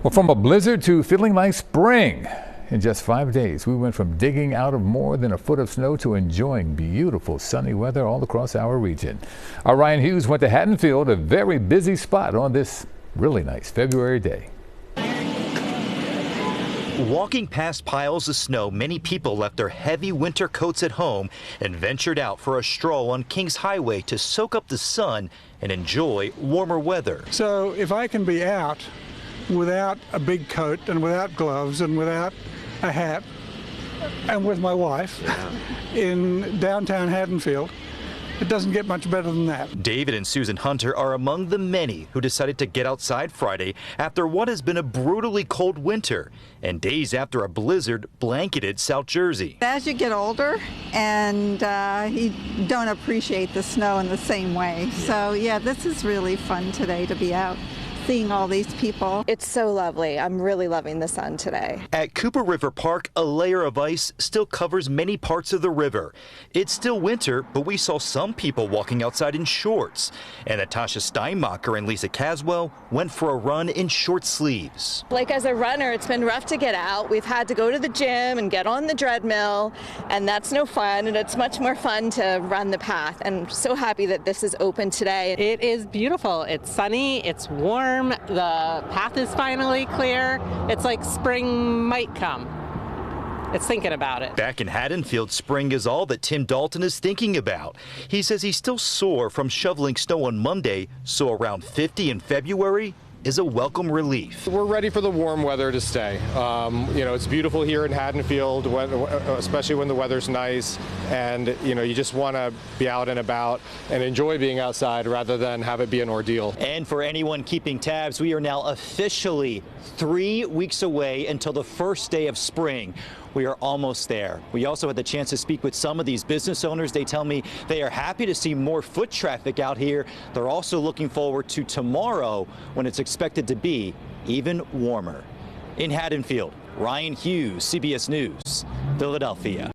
Well, from a blizzard to feeling like spring. In just 5 days, we went from digging out of more than a foot of snow to enjoying beautiful sunny weather all across our region. Our Ryan Hughes went to Haddonfield, a very busy spot on this really nice February day. Walking past piles of snow, many people left their heavy winter coats at home and ventured out for a stroll on Kings Highway to soak up the sun and enjoy warmer weather. So if I can be out without a big coat and without gloves and without a hat and with my wife in downtown Haddonfield, it doesn't get much better than that. David and Susan Hunter are among the many who decided to get outside Friday after what has been a brutally cold winter and days after a blizzard blanketed South Jersey. As you get older and you don't appreciate the snow in the same way. So yeah, this is really fun today to be out. Seeing all these people. It's so lovely. I'm really loving the sun today. At Cooper River Park, a layer of ice still covers many parts of the river. It's still winter, but we saw some people walking outside in shorts. And Natasha Steinmacher and Lisa Caswell went for a run in short sleeves. Like as a runner, it's been rough to get out. We've had to go to the gym and get on the treadmill, and that's no fun. And it's much more fun to run the path. And I'm so happy that this is open today. It is beautiful. It's sunny. It's warm. The path is finally clear. It's like spring might come. It's thinking about it. Back in Haddonfield, spring is all that Tim Dalton is thinking about. He says he's still sore from shoveling snow on Monday, so around 50 in February is a welcome relief. We're ready for the warm weather to stay. It's beautiful here in Haddonfield, especially when the weather's nice, and you just want to be out and about and enjoy being outside rather than have it be an ordeal. And for anyone keeping tabs, we are now officially 3 weeks away until the first day of spring. We are almost there. We also had the chance to speak with some of these business owners. They tell me they are happy to see more foot traffic out here. They're also looking forward to tomorrow when it's expected to be even warmer. In Haddonfield, Ryan Hughes, CBS News, Philadelphia.